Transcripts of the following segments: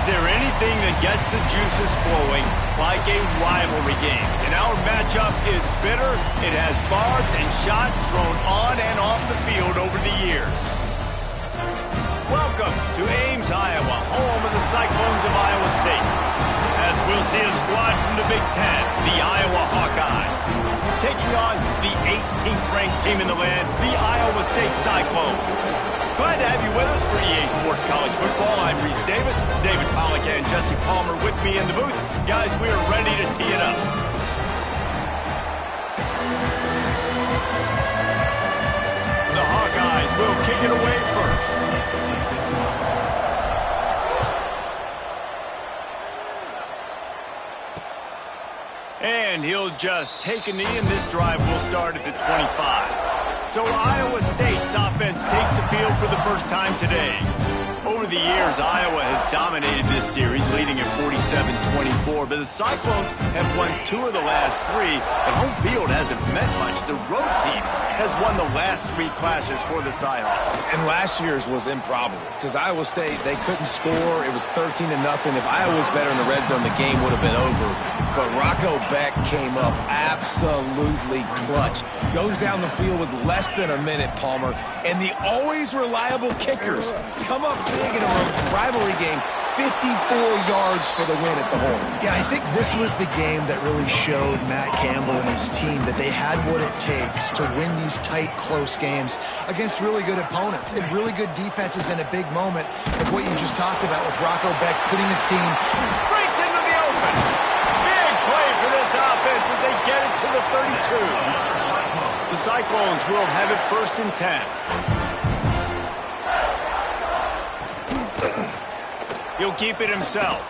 there anything that gets the juices flowing like a rivalry game? And our matchup is bitter. It has barbs and shots thrown on and off the field over the years. Welcome to Ames, Iowa, home of the Cyclones of Iowa State. As we'll see a squad from the Big Ten, the Iowa Hawkeyes, taking on the 18th ranked team in the land, the Iowa State Cyclones. Glad to have you with us for EA Sports College Football. I'm Reese Davis, David Pollack and Jesse Palmer with me in the booth. Guys, we are ready to tee it up. The Hawkeyes will kick it away first. And he'll just take a knee, and this drive will start at the 25. So Iowa State's offense takes the field for the first time today. Over the years, Iowa has dominated this series, leading at 47-24, but the Cyclones have won 2 of the last 3, but home field hasn't meant much. The road team has won the last 3 clashes for the Cyhawks. And last year's was improbable, because Iowa State, they couldn't score. It was 13-0. If Iowa was better in the red zone, the game would have been over. But Rocco Beck came up absolutely clutch. Goes down the field with less than a minute, Palmer. And the always reliable kickers come up big in a rivalry game. 54 yards for the win at the Horn. Yeah, I think this was the game that really showed Matt Campbell and his team that they had what it takes to win these tight, close games against really good opponents and really good defenses in a big moment, like what you just talked about with Rocco Beck putting his team breaks into the open. Big play for this offense as they get it to the 32. The Cyclones will have it 1st and 10. He'll keep it himself.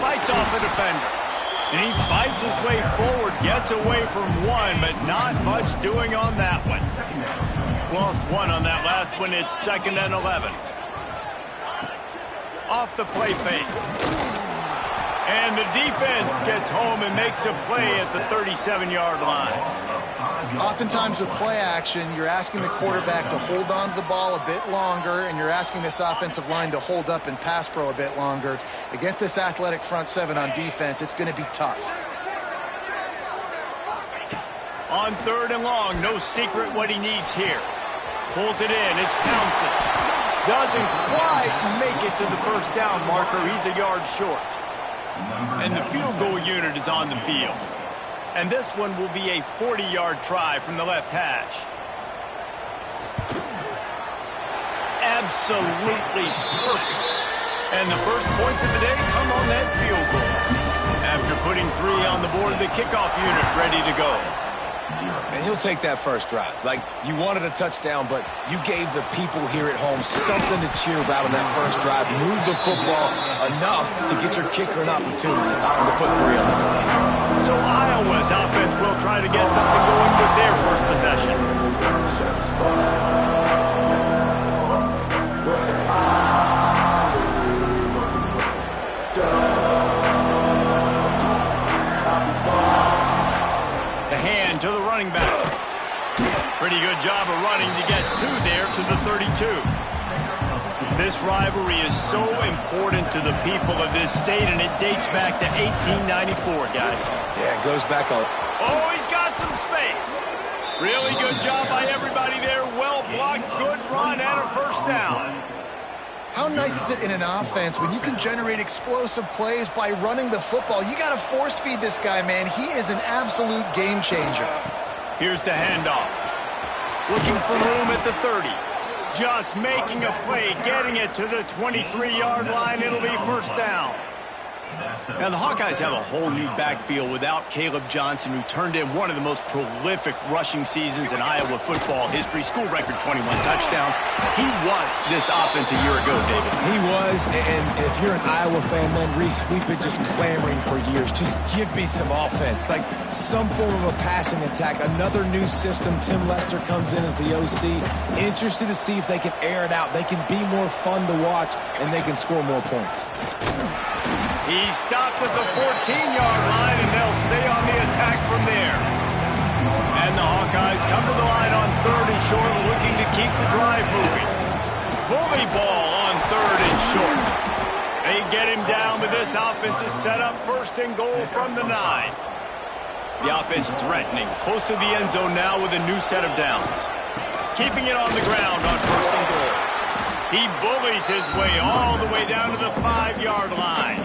Fights off a defender. And he fights his way forward, gets away from one, but not much doing on that one. Lost 1 on that last one. It's 2nd and 11. Off the play fake. And the defense gets home and makes a play at the 37-yard line. Oftentimes with play action, you're asking the quarterback to hold on to the ball a bit longer, and you're asking this offensive line to hold up and pass pro a bit longer. Against this athletic front 7 on defense, it's going to be tough. On 3rd and long, no secret what he needs here. Pulls it in, it's Townsend. Doesn't quite make it to the 1st down marker. He's a yard short. And the field goal unit is on the field. And this one will be a 40-yard try from the left hash. Absolutely perfect. And the first points of the day come on that field goal. After putting 3 on the board, the kickoff unit ready to go. And he'll take that first drive. Like, you wanted a touchdown, but you gave the people here at home something to cheer about on that first drive. Move the football enough to get your kicker an opportunity to put 3 on the board. So Iowa's offense will try to get something going with their first possession. The hand to the running back. Pretty good job of running to get 2 there to the 32. This rivalry is so important to the people of this state, and it dates back to 1894, guys. Yeah, it goes back a... Oh, he's got some space. Really good job by everybody there. Well blocked, good run, and a 1st down. How nice is it in an offense when you can generate explosive plays by running the football? You got to force feed this guy, man. He is an absolute game changer. Here's the handoff. Looking for room at the 30. Just making a play, getting it to the 23-yard line. It'll be 1st down. Now, the Hawkeyes have a whole new backfield without Caleb Johnson, who turned in one of the most prolific rushing seasons in Iowa football history. School record 21 touchdowns. He was this offense a year ago, David. He was, and if you're an Iowa fan, man, Reese, we've been just clamoring for years. Just give me some offense, like some form of a passing attack. Another new system. Tim Lester comes in as the OC. Interested to see if they can air it out. They can be more fun to watch, and they can score more points. He stopped at the 14-yard line, and they'll stay on the attack from there. And the Hawkeyes come to the line on 3rd and short, looking to keep the drive moving. Bully ball on 3rd and short. They get him down, but this offense is set up first and goal from the 9. The offense threatening, close to the end zone now with a new set of downs. Keeping it on the ground on first and goal. He bullies his way all the way down to the 5-yard line.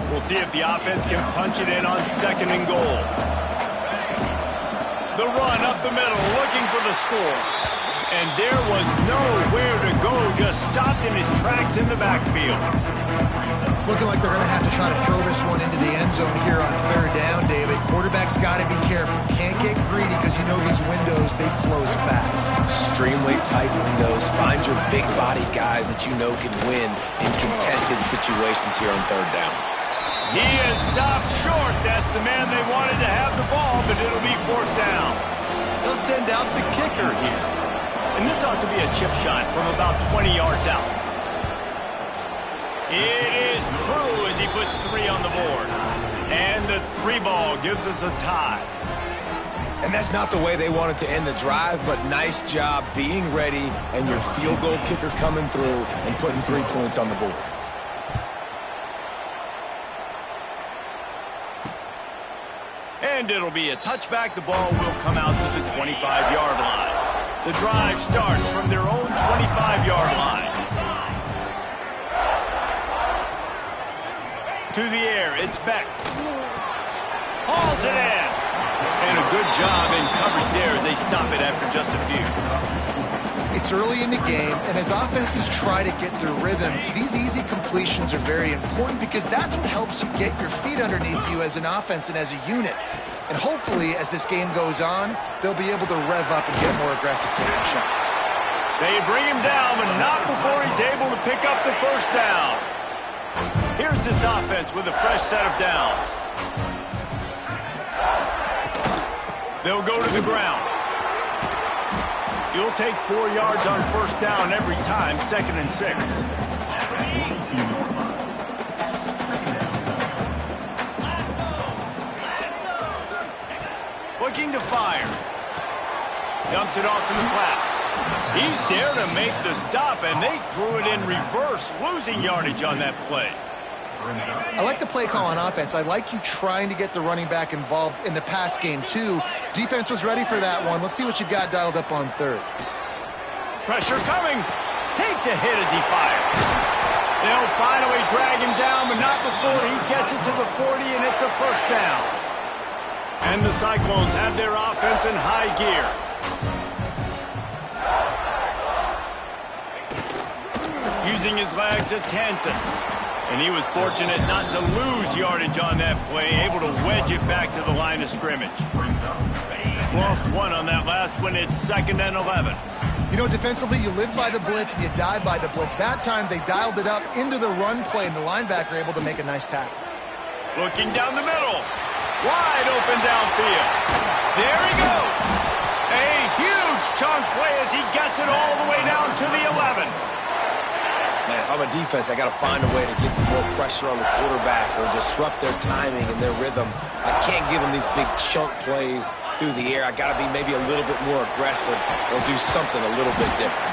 We'll see if the offense can punch it in on second and goal. The run up the middle, looking for the score. And there was nowhere to go, just stopped in his tracks in the backfield. It's looking like they're going to have to try to throw this one into the end zone here on third down, David. Quarterback's got to be careful. Can't get greedy because you know these windows, they close fast. Extremely tight windows. Find your big body guys that you know can win in contested situations here on third down. He is stopped short. That's the man they wanted to have the ball, but it'll be fourth down. They'll send out the kicker here. And this ought to be a chip shot from about 20 yards out. It is true as he puts 3 on the board. And the 3 ball gives us a tie. And that's not the way they wanted to end the drive, but nice job being ready and your field goal kicker coming through and putting 3 points on the board. And it'll be a touchback. The ball will come out to the 25-yard line. The drive starts from their own 25-yard line. To the air, it's Beck. Hauls it in. And a good job in coverage there as they stop it after just a few. It's early in the game, and as offenses try to get their rhythm, these easy completions are very important because that's what helps you get your feet underneath you as an offense and as a unit. And hopefully, as this game goes on, they'll be able to rev up and get more aggressive taking shots. They bring him down, but not before he's able to pick up the first down. Here's this offense with a fresh set of downs. They'll go to the ground. You'll take 4 yards on first down every time, 2nd and 6. Looking to fire. Dumps it off in the flats. He's there to make the stop, and they threw it in reverse, losing yardage on that play. I like the play call on offense. I like you trying to get the running back involved in the pass game, too. Defense was ready for that one. Let's see what you've got dialed up on third. Pressure coming. Takes a hit as he fires. They'll finally drag him down, but not before he gets it to the 40, and it's a first down. And the Cyclones have their offense in high gear. Using his legs, it's Hansen. And he was fortunate not to lose yardage on that play, able to wedge it back to the line of scrimmage. Lost 1 on that last one. It's 2nd and 11. You know, defensively, you live by the blitz and you die by the blitz. That time, they dialed it up into the run play, and the linebacker able to make a nice tackle. Looking down the middle. Wide open downfield. There he goes. A huge chunk play as he gets it all the way down to the 11. Man, if I'm a defense, I got to find a way to get some more pressure on the quarterback or disrupt their timing and their rhythm. I can't give them these big chunk plays through the air. I got to be maybe a little bit more aggressive or do something a little bit different.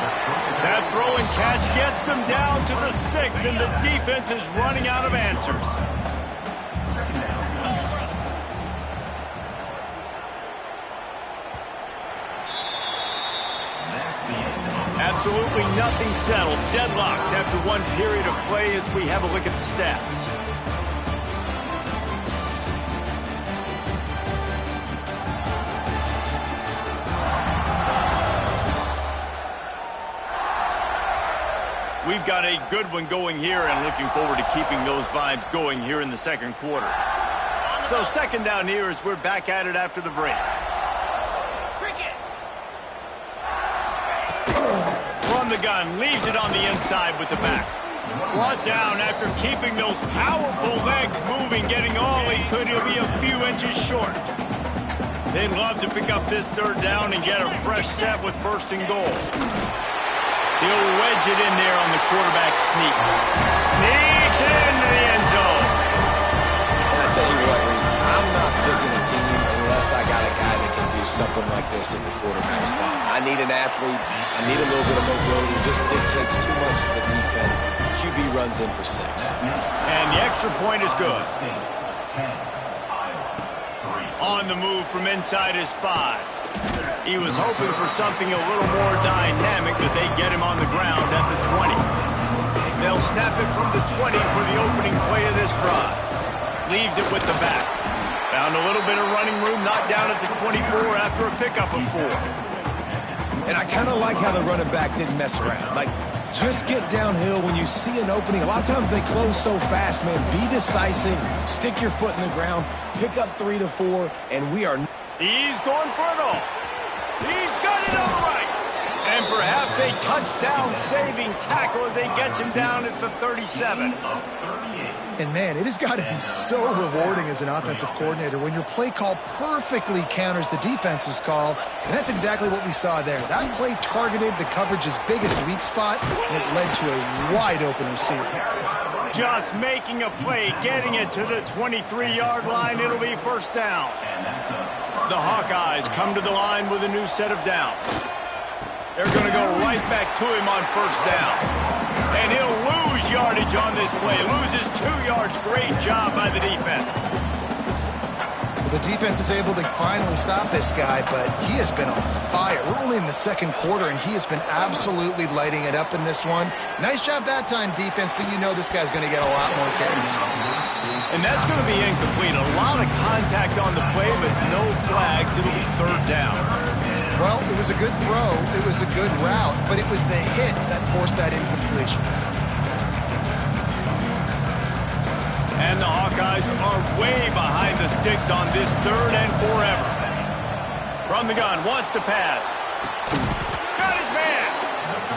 That throw and catch gets them down to the 6, and the defense is running out of answers. Absolutely nothing settled. Deadlocked after one period of play as we have a look at the stats. We've got a good one going here and looking forward to keeping those vibes going here in the second quarter. So 2nd down here as we're back at it after the break. From the gun, leaves it on the inside with the back. Brought down after keeping those powerful legs moving, getting all he could. He'll be a few inches short. They'd love to pick up this 3rd down and get a fresh set with 1st and goal. He'll wedge it in there on the quarterback sneak. Sneaks it into the end zone. And I tell you what, Reese, I'm not picking a team unless I got a guy that can do something like this in the quarterback spot. I need an athlete. I need a little bit of mobility. versatility just dictates too much to the defense. QB runs in for 6. And the extra point is good. On the move from inside his 5. He was hoping for something a little more dynamic, but they get him on the ground at the 20. They'll snap it from the 20 for the opening play of this drive. Leaves it with the back. Found a little bit of running room, knocked down at the 24 after a pickup of 4. And I kind of like how the running back didn't mess around. Like, just get downhill when you see an opening. A lot of times they close so fast, man. Be decisive, stick your foot in the ground, pick up 3 to 4, and we are... He's going for it all. He's got it on the right. And perhaps a touchdown-saving tackle as they get him down at the 37. And, man, it has got to be so rewarding as an offensive coordinator when your play call perfectly counters the defense's call. And that's exactly what we saw there. That play targeted the coverage's biggest weak spot, and it led to a wide-open receiver. Just making a play, getting it to the 23-yard line. It'll be first down. The Hawkeyes come to the line with a new set of downs. They're going to go right back to him on first down. And he'll lose yardage on this play. Loses 2 yards. Great job by the defense. Well, the defense is able to finally stop this guy, but he has been on fire. We're only in the second quarter, and he has been absolutely lighting it up in this one. Nice job that time, defense, but you know this guy's going to get a lot more carries. And that's going to be incomplete. A lot of contact on the play, but no flags. It'll be third down. Well, it was a good throw, it was a good route, but it was the hit that forced that incompletion. And the Hawkeyes are way behind the sticks on this third and forever. From the gun, wants to pass. Got his man.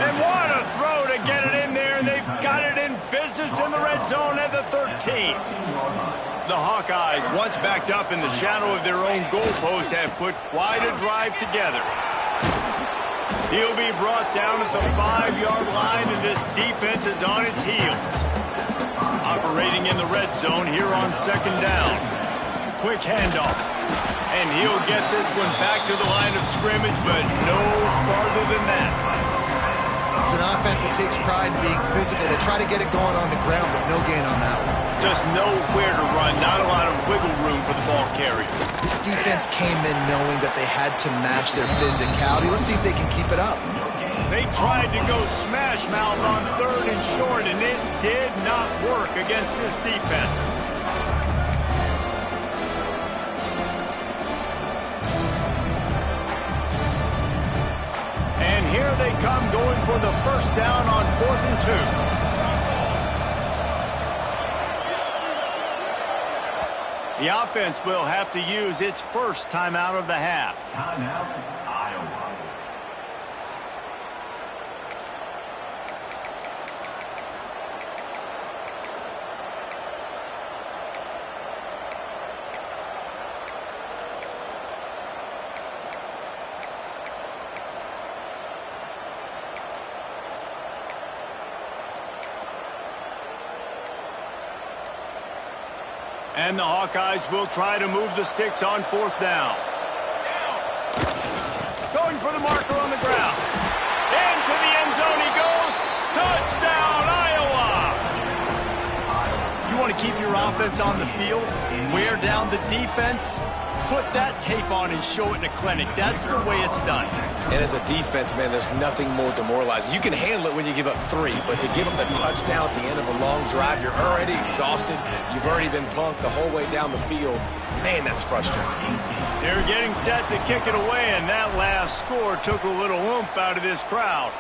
And what a throw to get it in there. They've got it in business in the red zone at the 13. The Hawkeyes, once backed up in the shadow of their own goalpost, have put quite a drive together. He'll be brought down at the 5-yard line, and this defense is on its heels. Operating in the red zone here on second down. Quick handoff. And he'll get this one back to the line of scrimmage, but no farther than that. It's an offense that takes pride in being physical. They try to get it going on the ground, but no gain on that one. Just nowhere to run, not a lot of wiggle room for the ball carrier. This defense came in knowing that they had to match their physicality. Let's see if they can keep it up. They tried to go smash mouth on third and short, and it did not work against this defense. And here they come going for the first down on 4th and 2. The offense will have to use its first timeout of the half. Timeout, Iowa. And the Hawkeyes will try to move the sticks on 4th down. Going for the marker on the ground. Into the end zone he goes. Touchdown, Iowa! You want to keep your offense on the field? Wear down the defense? Put that tape on and show it in a clinic. That's the way it's done. And as a defense, man, there's nothing more demoralizing. You can handle it when you give up 3, but to give up the touchdown at the end of a long drive, you're already exhausted. You've already been punked the whole way down the field. Man, that's frustrating. They're getting set to kick it away, and that last score took a little oomph out of this crowd.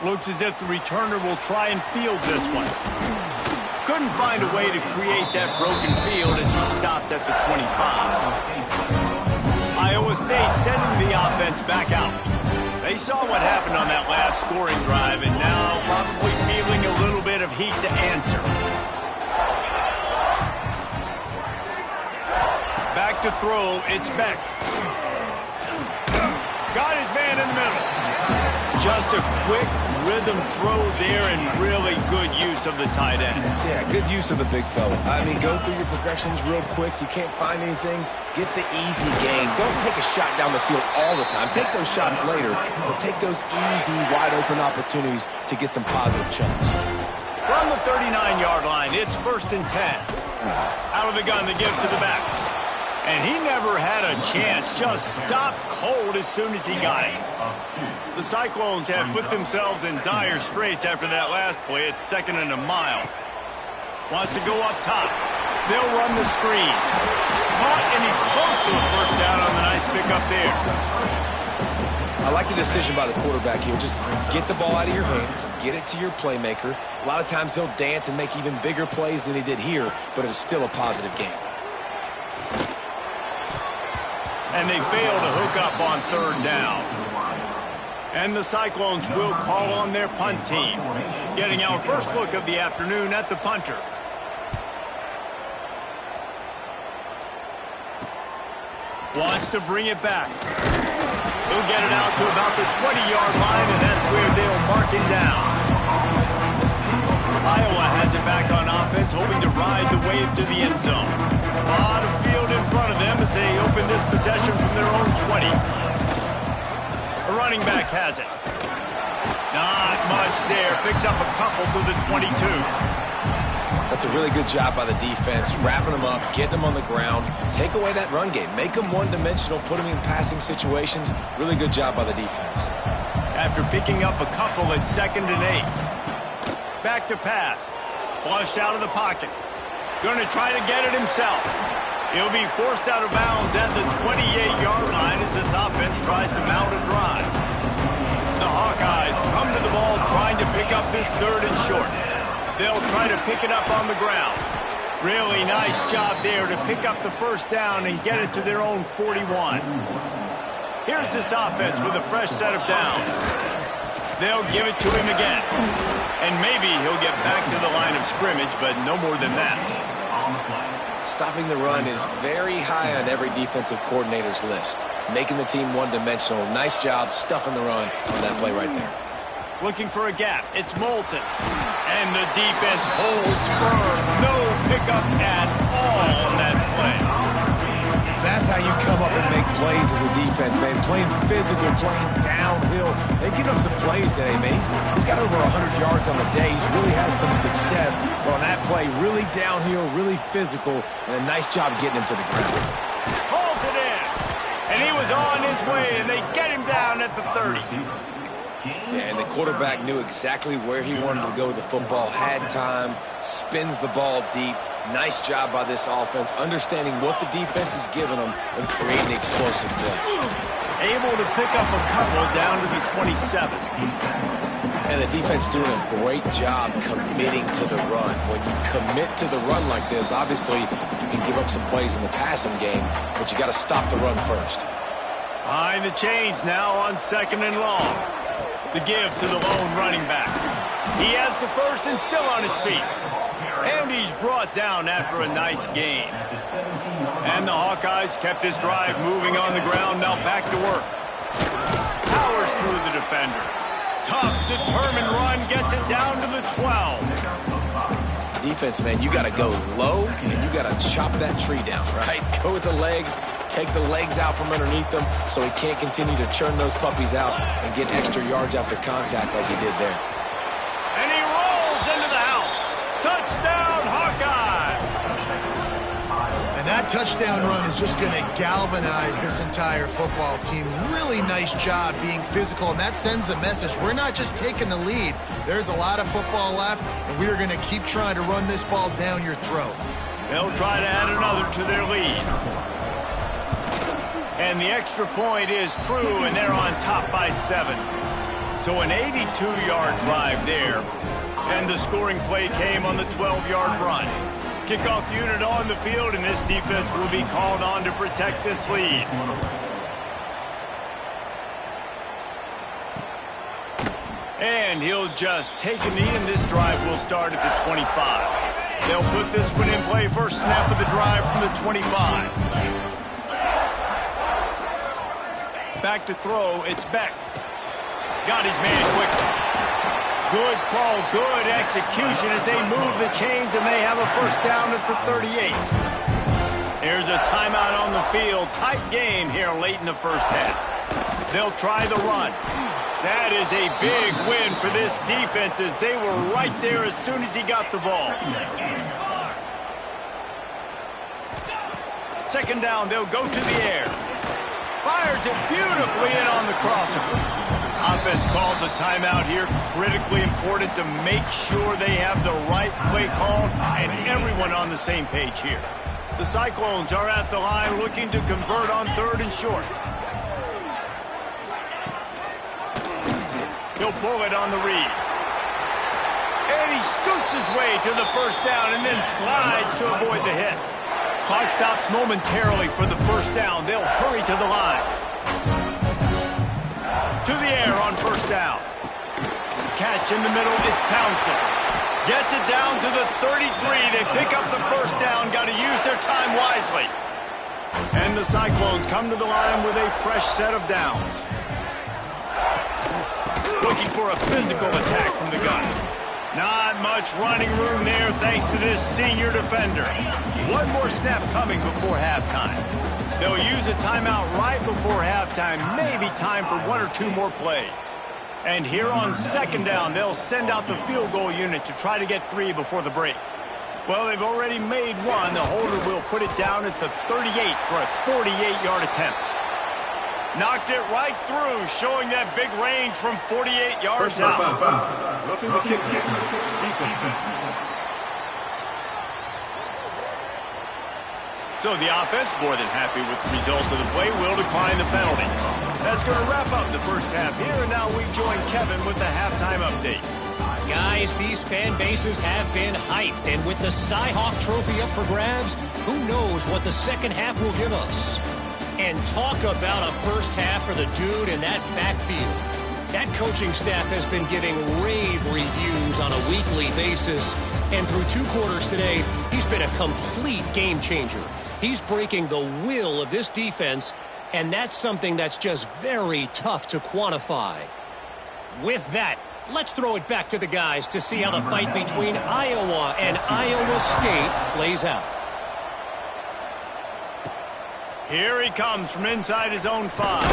Looks as if the returner will try and field this one. Couldn't find a way to create that broken field as he stopped at the 25. Iowa State sending the offense back out. They saw what happened on that last scoring drive, and now probably feeling a little bit of heat to answer. Back to throw, it's Beck. Got his man in the middle. Just a quick rhythm throw there and really good use of the tight end. Yeah, good use of the big fella. I mean, go through your progressions real quick. You can't find anything. Get the easy gain. Don't take a shot down the field all the time. Take those shots later, but take those easy, wide-open opportunities to get some positive chunks. From the 39-yard line, it's 1st and 10. Out of the gun, they give it to the back. And he never had a chance. Just stopped cold as soon as he got it. The Cyclones have put themselves in dire straits after that last play. It's 2nd and a mile. Wants to go up top. They'll run the screen. Caught, and he's close to a 1st down on the nice pickup there. I like the decision by the quarterback here. Just get the ball out of your hands, get it to your playmaker. A lot of times he'll dance and make even bigger plays than he did here, but it was still a positive game. And they fail to hook up on 3rd down. And the Cyclones will call on their punt team. Getting our first look of the afternoon at the punter. Wants to bring it back. He'll get it out to about the 20-yard line, and that's where they'll mark it down. Iowa has it back on offense, hoping to ride the wave to the end zone. A lot of field in front of them as they open this possession from their own 20. The running back has it. Not much there. Picks up a couple to the 22. That's a really good job by the defense, wrapping them up, getting them on the ground. Take away that run game. Make them one-dimensional, put them in passing situations. Really good job by the defense. After picking up a couple, it's 2nd and 8. Back to pass. Flushed out of the pocket. Going to try to get it himself. He'll be forced out of bounds at the 28-yard line as this offense tries to mount a drive. The Hawkeyes come to the ball trying to pick up this 3rd and short. They'll try to pick it up on the ground. Really nice job there to pick up the 1st down and get it to their own 41. Here's this offense with a fresh set of downs. They'll give it to him again. And maybe he'll get back to the line of scrimmage, but no more than that. Stopping the run is very high on every defensive coordinator's list. Making the team one-dimensional. Nice job stuffing the run on that play right there. Looking for a gap. It's Moulton. And the defense holds firm. No pickup at all on that play. That's how you come up and make plays as a defense, man. Playing physical, playing downhill. They give up some plays today, man. He's got over 100 yards on the day. He's really had some success. But on that play, really downhill, really physical, and a nice job getting him to the ground. Hauls it in. And he was on his way, and they get him down at the 30. Yeah, and the quarterback knew exactly where he wanted to go with the football, had time, spins the ball deep. Nice job by this offense, understanding what the defense is giving them and creating explosive play. Able to pick up a couple down to the 27. And the defense doing a great job committing to the run. When you commit to the run like this, obviously you can give up some plays in the passing game, but you got to stop the run first. Behind the chains now on 2nd and long. The give to the lone running back. He has the 1st and still on his feet. And he's brought down after a nice gain. And the Hawkeyes kept this drive moving on the ground. Now back to work. Powers through the defender. Tough, determined run. Gets it down to the 12. Defense, man, you got to go low and you got to chop that tree down, right? Go with the legs. Take the legs out from underneath them so he can't continue to churn those puppies out and get extra yards after contact like he did there. And he rolls into the house. Touchdown, Hawkeye! And that touchdown run is just going to galvanize this entire football team. Really nice job being physical, and that sends a message. We're not just taking the lead. There's a lot of football left, and we are going to keep trying to run this ball down your throat. They'll try to add another to their lead. And the extra point is true, and they're on top by 7. So an 82-yard drive there. And the scoring play came on the 12-yard run. Kickoff unit on the field, and this defense will be called on to protect this lead. And he'll just take a knee, and this drive will start at the 25. They'll put this one in play. First snap of the drive from the 25. Back to throw, it's Beck. Got his man quickly. Good call, good execution as they move the chains, and they have a first down at the 38. Here's a timeout on the field. Tight game here late in the first half. They'll try the run. That is a big win for this defense as they were right there as soon as he got the ball. Second down, they'll go to the air. Fires it beautifully in on the crossover. Offense calls a timeout here. Critically important to make sure they have the right play called and everyone on the same page here. The Cyclones are at the line looking to convert on 3rd and short. He'll pull it on the read. And he scoots his way to the first down and then slides to avoid the hit. Clock stops momentarily for the first down. They'll hurry to the line. To the air on first down. Catch in the middle, it's Townsend. Gets it down to the 33. They pick up the first down. Got to use their time wisely. And the Cyclones come to the line with a fresh set of downs. Looking for a physical attack from the gun. Not much running room there thanks to this senior defender. One more snap coming before halftime. They'll use a timeout right before halftime. Maybe time for 1 or 2 more plays. And here on second down, they'll send out the field goal unit to try to get 3 before the break. Well, they've already made 1. The holder will put it down at the 38 for a 48-yard attempt. Knocked it right through, showing that big range from 48 yards out. Roughing the kick. Defense. So the offense, more than happy with the result of the play, will decline the penalty. That's going to wrap up the first half here, and now we join Kevin with the halftime update. Guys, these fan bases have been hyped, and with the Cy-Hawk Trophy up for grabs, who knows what the second half will give us. And talk about a first half for the dude in that backfield. That coaching staff has been giving rave reviews on a weekly basis, and through 2 quarters today, he's been a complete game changer. He's breaking the will of this defense, and that's something that's just very tough to quantify. With that, let's throw it back to the guys to see how the fight between Iowa and Iowa State plays out. Here he comes from inside his own 5.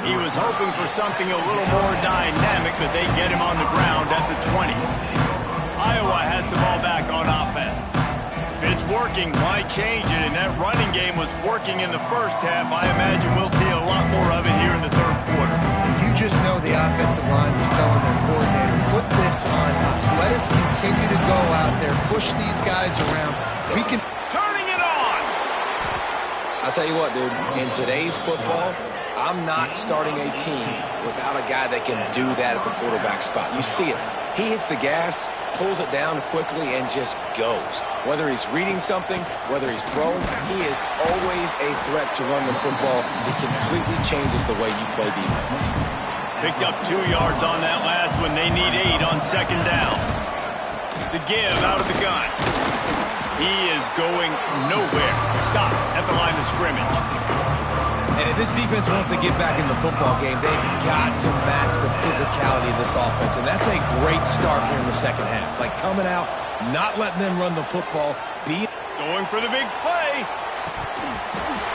He was hoping for something a little more dynamic, but they get him on the ground at the 20. Iowa has the ball back on offense. If it's working, why change it? And that running game was working in the first half. I imagine we'll see a lot more of it here in the 3rd quarter. You just know the offensive line was telling their coordinator, put this on us. Let us continue to go out there, push these guys around. We can... Turning it on! I'll tell you what, dude, in today's football, I'm not starting a team without a guy that can do that at the quarterback spot. You see it. He hits the gas, pulls it down quickly, and just goes. Whether he's reading something, whether he's throwing, he is always a threat to run the football. He completely changes the way you play defense. Picked up 2 yards on that last one. They need 8 on second down. The give out of the gun. He is going nowhere. Stop at the line of scrimmage. And if this defense wants to get back in the football game, they've got to match the physicality of this offense. And that's a great start here in the second half. Like coming out, not letting them run the football. Going for the big play.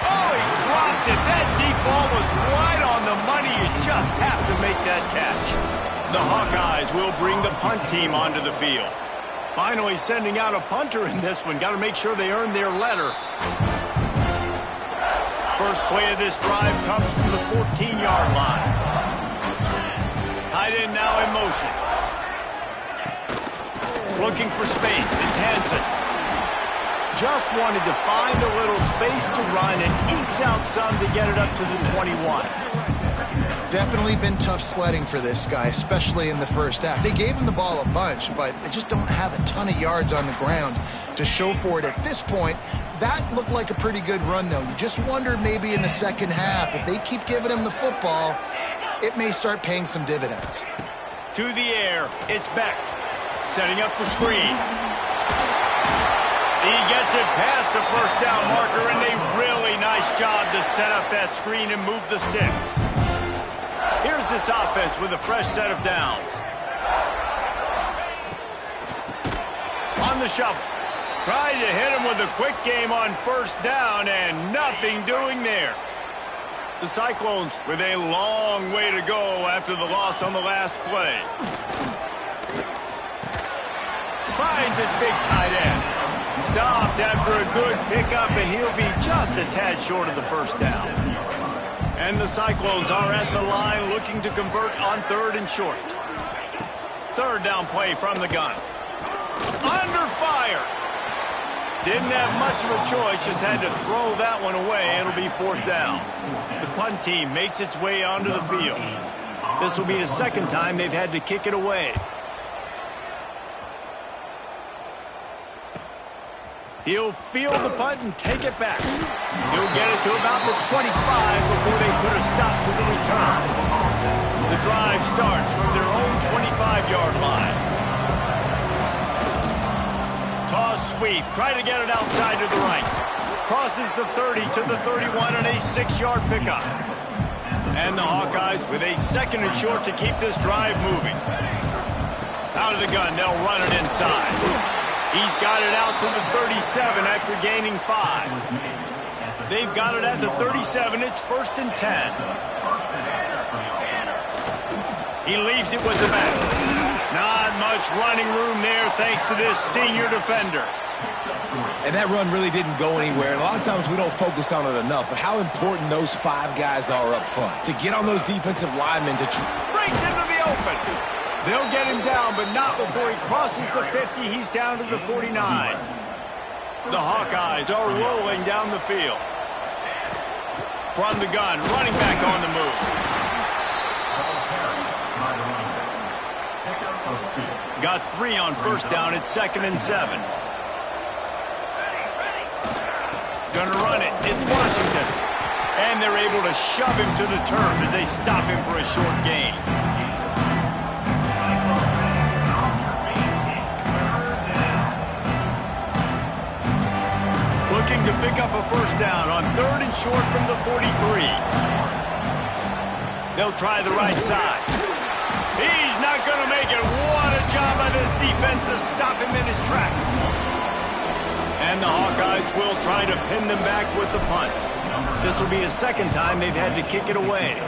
Oh, he dropped it. That deep ball was right on the money. You just have to make that catch. The Hawkeyes will bring the punt team onto the field. Finally sending out a punter in this one. Got to make sure they earn their letter. First play of this drive comes from the 14-yard line. Tight end now in motion. Looking for space. It's Hansen. Just wanted to find a little space to run and ekes out some to get it up to the 21. Definitely been tough sledding for this guy, especially in the first half. They gave him the ball a bunch, but they just don't have a ton of yards on the ground to show for it at this point. That looked like a pretty good run, though. You just wondered maybe in the second half, if they keep giving him the football, it may start paying some dividends. To the air, it's Beck. Setting up the screen. He gets it past the first down marker, and a really nice job to set up that screen and move the sticks. Here's here's this offense with a fresh set of downs. On the shuffle. Trying to hit him with a quick game on first down, and nothing doing there. The Cyclones with a long way to go after the loss on the last play. Finds his big tight end. Stopped after a good pickup, and he'll be just a tad short of the first down. And the Cyclones are at the line looking to convert on 3rd and short. 3rd down play from the gun. Under fire. Didn't have much of a choice, just had to throw that one away. It'll be 4th down. The punt team makes its way onto the field. This will be the 2nd time they've had to kick it away. He'll field the punt and take it back. He'll get it to about the 25 before they put a stop to the return. The drive starts from their own 25-yard line. Toss sweep. Try to get it outside to the right. Crosses the 30 to the 31 and a 6-yard pickup. And the Hawkeyes with a 2nd and short to keep this drive moving. Out of the gun, they'll run it inside. He's got it out to the 37 after gaining 5. They've got it at the 37. It's 1st and 10. He leaves it with the back. Not much running room there thanks to this senior defender. And that run really didn't go anywhere. And a lot of times we don't focus on it enough, but how important those 5 guys are up front. To get on those defensive linemen to... Breaks into the open. They'll get him down, but not before he crosses the 50. He's down to the 49. The Hawkeyes are rolling down the field. From the gun, running back on the move. Got 3 on first down. It's 2nd and 7. Gonna run it. It's Washington. And they're able to shove him to the turf as they stop him for a short gain. Looking to pick up a first down on 3rd and short from the 43. They'll try the right side. He's not going to make it. What a job by this defense to stop him in his tracks. And the Hawkeyes will try to pin them back with the punt. This will be the 2nd time they've had to kick it away.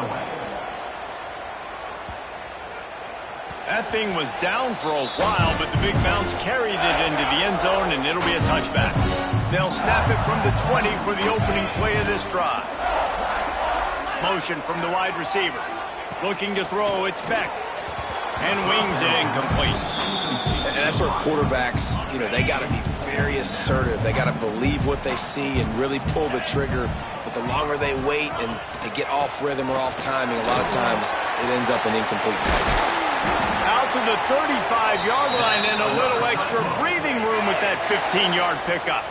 That thing was down for a while, but the big bounce carried it into the end zone, and it'll be a touchback. They'll snap it from the 20 for the opening play of this drive. Motion from the wide receiver. Looking to throw, it's Beck. And wings it incomplete. And that's where quarterbacks, they got to be very assertive. They got to believe what they see and really pull the trigger. But the longer they wait and they get off rhythm or off timing, a lot of times it ends up in incomplete passes. Out to the 35-yard line and a little extra breathing room with that 15-yard pickup.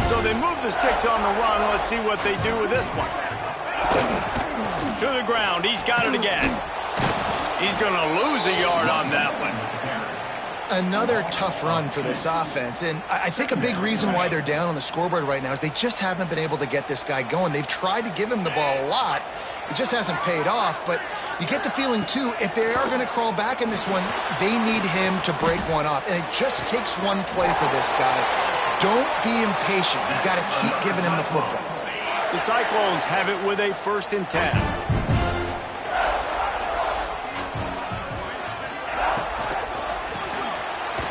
So they move the sticks on the run. Let's see what they do with this one. To the ground. He's got it again. He's going to lose a yard on that one. Another tough run for this offense, and I think a big reason why they're down on the scoreboard right now is they just haven't been able to get this guy going. They've tried to give him the ball a lot. It just hasn't paid off, but you get the feeling, too, if they are going to crawl back in this one, they need him to break one off, and it just takes one play for this guy. Don't be impatient. You've got to keep giving him the football. The Cyclones have it with a 1st and 10.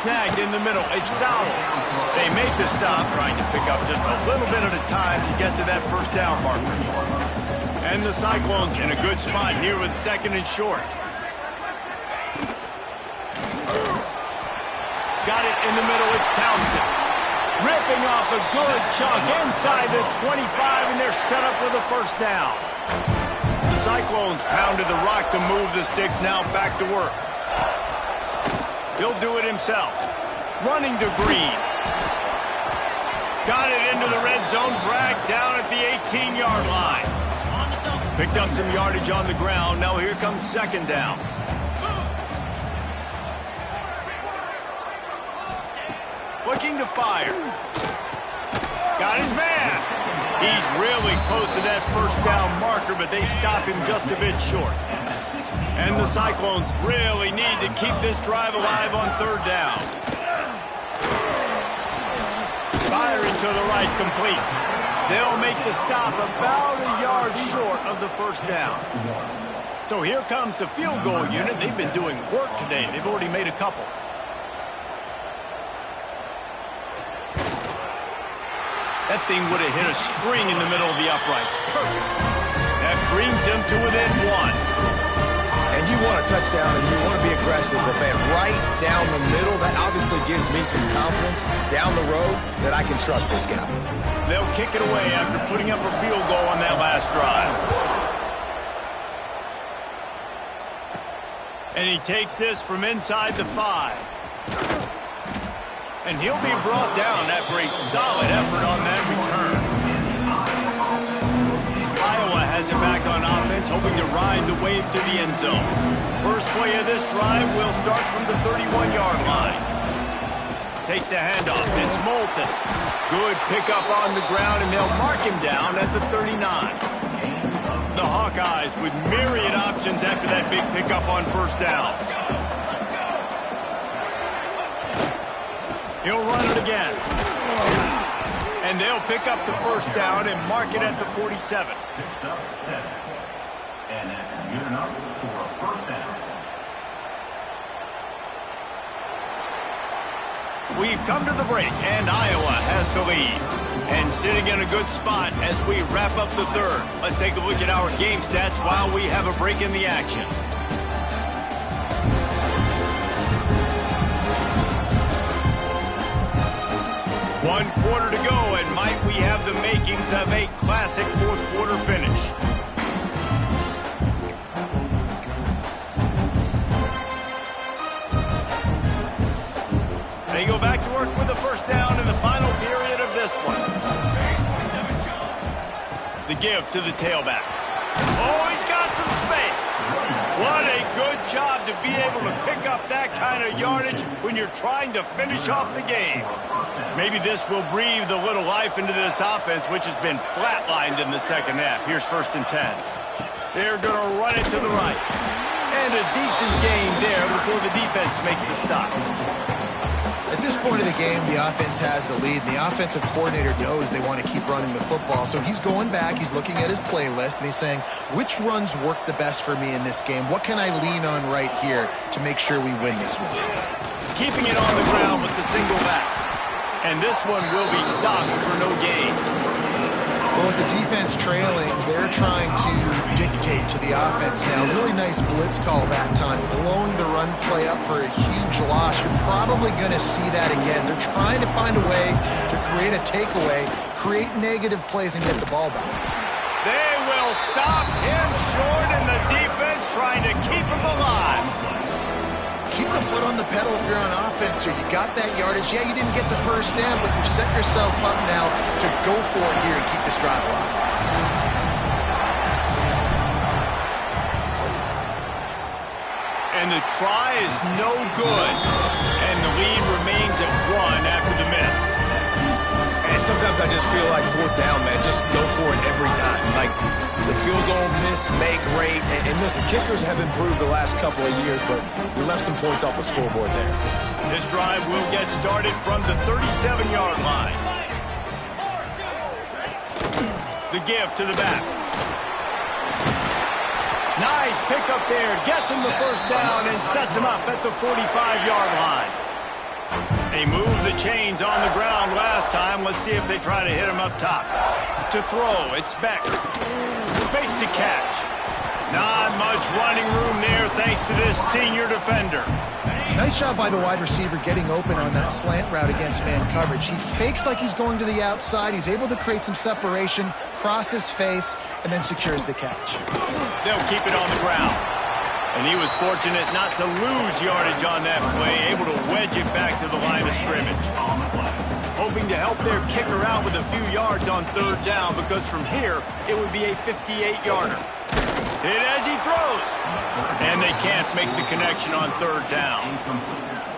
Snagged in the middle. It's Sowell. They make the stop, trying to pick up just a little bit at a time to get to that first down marker. And the Cyclones in a good spot here with 2nd and short. Got it in the middle. It's Townsend. Ripping off a good chunk inside the 25, and they're set up with a first down. The Cyclones pounded the rock to move the sticks, now back to work. He'll do it himself. Running to Green. Got it into the red zone, dragged down at the 18-yard line. Picked up some yardage on the ground. Now here comes 2nd down. Looking to fire. Got his man. He's really close to that first down marker, but they stop him just a bit short. And the Cyclones really need to keep this drive alive on third down. Firing to the right, complete. They'll make the stop about a yard short of the first down. So here comes the field goal unit. They've been doing work today. They've already made a couple. That thing would have hit a string in the middle of the uprights. Perfect. That brings them to within one. And you want a touchdown and you want to be aggressive, but man, right down the middle, that obviously gives me some confidence down the road that I can trust this guy. They'll kick it away after putting up a field goal on that last drive. And he takes this from inside the 5. And he'll be brought down after a solid effort on that return. Iowa has it back on offense, hoping to ride the wave to the end zone. First play of this drive will start from the 31-yard line. Takes a handoff. It's Moulton. Good pickup on the ground, and they'll mark him down at the 39. The Hawkeyes with myriad options after that big pickup on first down. He'll run it again. And they'll pick up the first down and mark it at the 47. Picks up 7. And that's good enough for a first down. We've come to the break, and Iowa has the lead. And sitting in a good spot as we wrap up the third. Let's take a look at our game stats while we have a break in the action. One quarter to go, and might we have the makings of a classic fourth quarter finish. They go back to work with the first down in the final period of this one. The give to the tailback. Oh, he's got some space. What a good job to be able to pick up that kind of yardage when you're trying to finish off the game. Maybe this will breathe a little life into this offense, which has been flatlined in the second half. Here's 1st and 10. They're going to run it to the right. And a decent gain there before the defense makes the stop. At this point of the game, the offense has the lead, and the offensive coordinator knows they want to keep running the football. So he's going back, he's looking at his playlist, and he's saying, which runs work the best for me in this game? What can I lean on right here to make sure we win this one? Keeping it on the ground with the single back. And this one will be stopped for no gain. Well, with the defense trailing, they're trying to dictate to the offense now. Really nice blitz call that time, blowing the run play up for a huge loss. You're probably going to see that again. They're trying to find a way to create a takeaway, create negative plays, and get the ball back. They will stop him short, and the defense trying to keep him alive. Keep the foot on the pedal if you're on offense here. You got that yardage. Yeah, you didn't get the first down, but you've set yourself up now to go for it here and keep this drive alive. And the try is no good. And the lead remains at 1 after the miss. And sometimes I just feel like 4th down, man, just go for it every time. Like the field goal miss, make rate. And listen, kickers have improved the last couple of years, but we left some points off the scoreboard there. This drive will get started from the 37-yard line. The give to the back. Nice pickup there. Gets him the first down and sets him up at the 45-yard line. They moved the chains on the ground last time. Let's see if they try to hit him up top. To throw, it's Beck. Makes the catch. Not much running room there thanks to this senior defender. Nice job by the wide receiver getting open on that slant route against man coverage. He fakes like he's going to the outside. He's able to create some separation, cross his face, and then secures the catch. They'll keep it on the ground. And he was fortunate not to lose yardage on that play, able to wedge it back to the line of scrimmage. Hoping to help their kicker out with a few yards on 3rd down, because from here, it would be a 58-yarder. Hit as he throws. And they can't make the connection on 3rd down.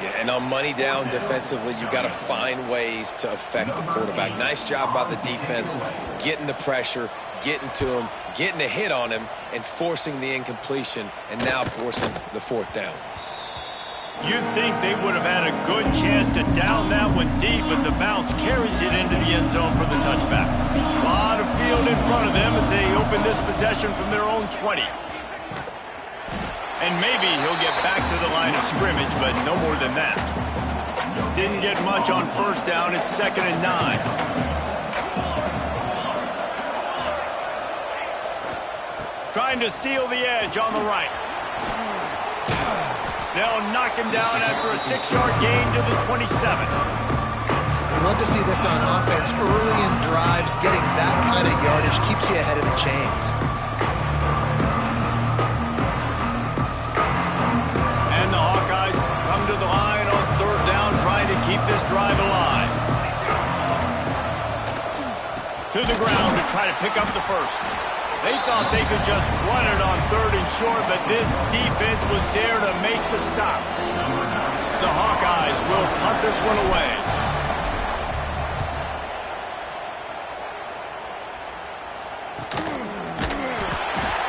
Yeah, and on money down defensively, you've got to find ways to affect the quarterback. Nice job by the defense, getting the pressure, getting to him, getting a hit on him, and forcing the incompletion, and now forcing the fourth down. You'd think they would have had a good chance to down that one deep, but the bounce carries it into the end zone for the touchback. A lot of field in front of them as they open this possession from their own 20. And maybe he'll get back to the line of scrimmage, but no more than that. Didn't get much on first down. It's 2nd and 9. Trying to seal the edge on the right. They'll knock him down after a 6-yard gain to the 27. I'd love to see this on offense early in drives. Getting that kind of yardage keeps you ahead of the chains. And the Hawkeyes come to the line on 3rd down, trying to keep this drive alive. To the ground to try to pick up the first. They thought they could just run it on 3rd and short, but this defense was there to make the stop. The Hawkeyes will punt this one away.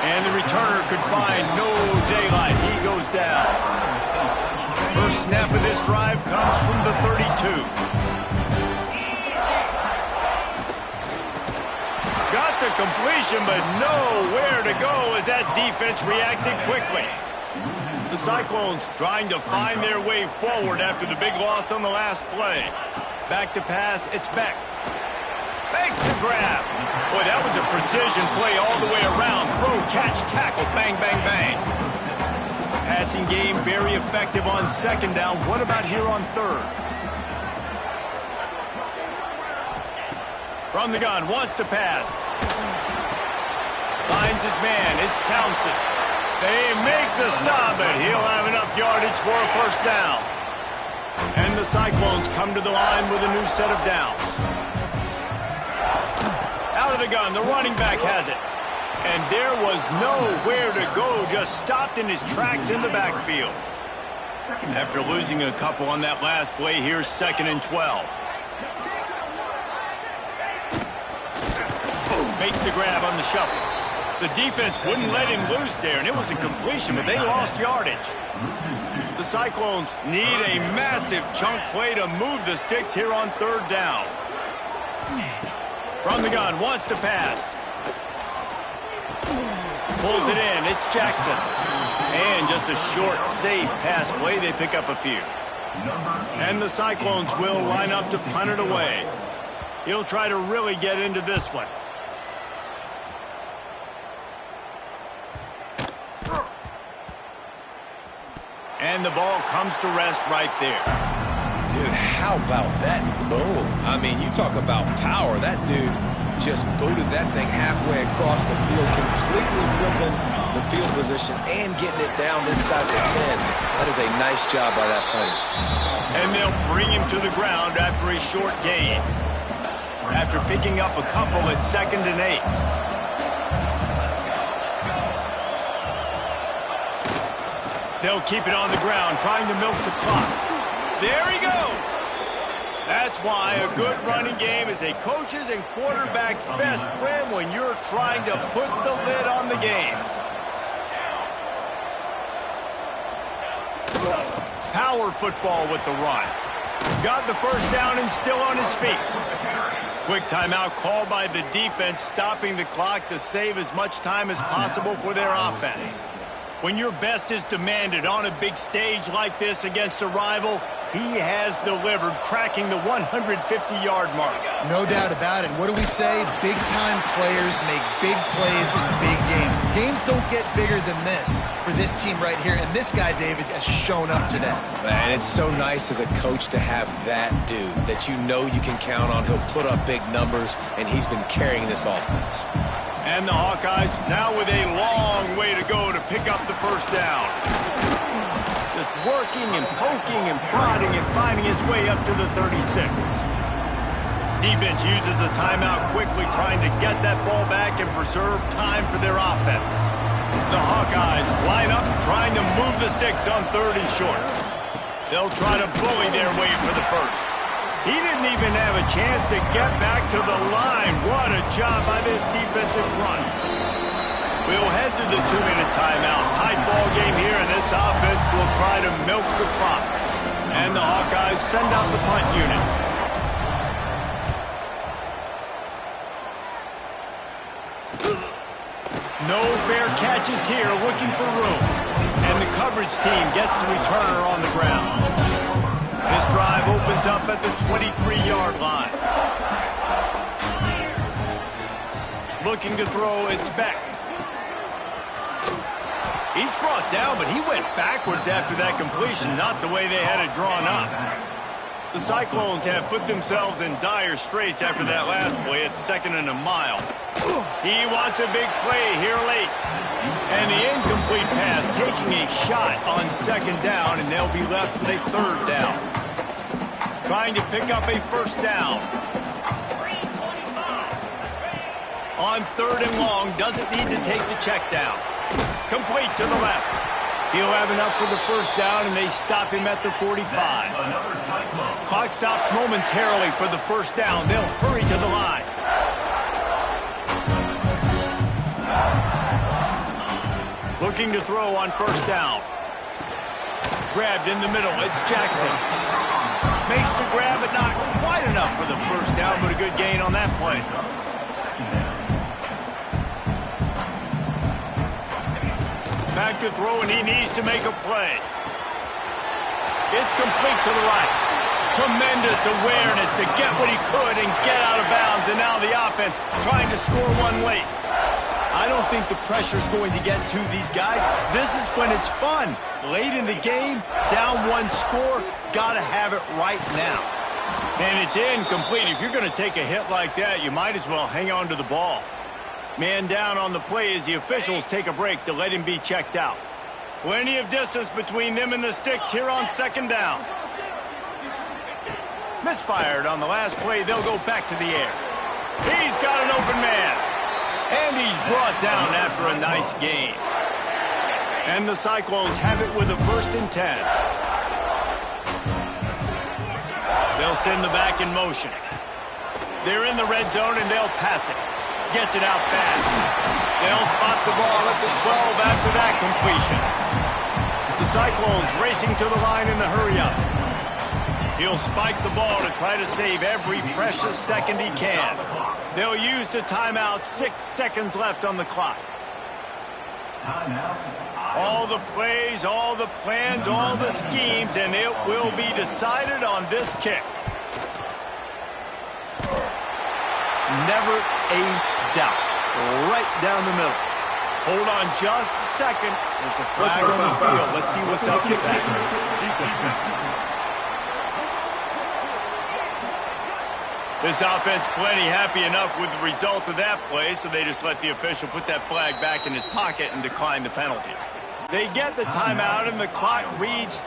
And the returner could find no daylight. He goes down. First snap of this drive comes from the 32. Got the completion, but nowhere to go as that defense reacted quickly. The Cyclones trying to find their way forward after the big loss on the last play. Back to pass, it's Beck. Makes the grab. Boy, that was a precision play all the way around. Throw, catch, tackle, bang, bang, bang. Passing game very effective on 2nd down. What about here on 3rd? From the gun, wants to pass. Finds his man, it's Townsend. They make the stop, but he'll have enough yardage for a first down. And the Cyclones come to the line with a new set of downs. Out of the gun, the running back has it. And there was nowhere to go, just stopped in his tracks in the backfield. After losing a couple on that last play, here's 2nd and 12. Makes the grab on the shuffle. The defense wouldn't let him loose there, and it was a completion, but they lost yardage. The Cyclones need a massive chunk play to move the sticks here on 3rd down. From the gun, wants to pass. Pulls it in, it's Jackson. And just a short, safe pass play, they pick up a few. And the Cyclones will line up to punt it away. He'll try to really get into this one. And the ball comes to rest right there. Dude, how about that boom? I mean, you talk about power. That dude just booted that thing halfway across the field, completely flipping the field position and getting it down inside the 10. That is a nice job by that punter. And they'll bring him to the ground after a short gain. After picking up a couple at 2nd and 8. They'll keep it on the ground, trying to milk the clock. There he goes. That's why a good running game is a coach's and quarterback's best friend when you're trying to put the lid on the game. Power football with the run. Got the first down and still on his feet. Quick timeout called by the defense, stopping the clock to save as much time as possible for their offense. When your best is demanded on a big stage like this against a rival, he has delivered, cracking the 150-yard mark. No doubt about it. What do we say? Big-time players make big plays in big games. The games don't get bigger than this for this team right here, and this guy, David, has shown up today. Man, it's so nice as a coach to have that dude that you know you can count on. He'll put up big numbers, and he's been carrying this offense. And the Hawkeyes now with a long way to go to pick up the first down. Just working and poking and prodding and finding his way up to the 36. Defense uses a timeout quickly, trying to get that ball back and preserve time for their offense. The Hawkeyes line up, trying to move the sticks on 3rd and short. They'll try to bully their way for the first. He didn't even have a chance to get back to the line. What a job by this defensive front. We'll head to the 2-minute timeout. Tight ball game here, and this offense will try to milk the clock. And the Hawkeyes send out the punt unit. No fair catches here, looking for room. And the coverage team gets the returner on the ground. This drive opens up at the 23-yard line. Looking to throw, it's Beck. He's brought down, but he went backwards after that completion, not the way they had it drawn up. The Cyclones have put themselves in dire straits after that last play. It's 2nd and a mile. He wants a big play here late. And the incomplete pass taking a shot on 2nd down, and they'll be left with a 3rd down. Trying to pick up a 1st down. On 3rd and long, doesn't need to take the check down. Complete to the left. He'll have enough for the 1st down, and they stop him at the 45. Clock stops momentarily for the 1st down. They'll hurry to the line. Looking to throw on 1st down. Grabbed in the middle. It's Jackson. Makes the grab, but not quite enough for the 1st down, but a good gain on that play. Back to throw, and he needs to make a play. It's complete to the right. Tremendous awareness to get what he could and get out of bounds, and now the offense trying to score one late. I don't think the pressure's going to get to these guys. This is when it's fun. Late in the game, down 1 score, gotta have it right now. And it's incomplete. If you're going to take a hit like that, you might as well hang on to the ball. Man down on the play as the officials take a break to let him be checked out. Plenty of distance between them and the sticks here on 2nd down. Misfired on the last play. They'll go back to the air. He's got an open man. And he's brought down after a nice gain. And the Cyclones have it with a 1st and 10. They'll send the back in motion. They're in the red zone, and they'll pass it. Gets it out fast. They'll spot the ball at the 12 after that completion. The Cyclones racing to the line in the hurry-up. He'll spike the ball to try to save every precious second he can. They'll use the timeout. 6 seconds left on the clock. All the plays, all the plans, all the schemes, and it will be decided on this kick. Never a doubt. Right down the middle. Hold on just a second. There's a flag on the field. Let's see what's up with that. This offense plenty happy enough with the result of that play, so they just let the official put that flag back in his pocket and decline the penalty. They get the timeout, and the clock reads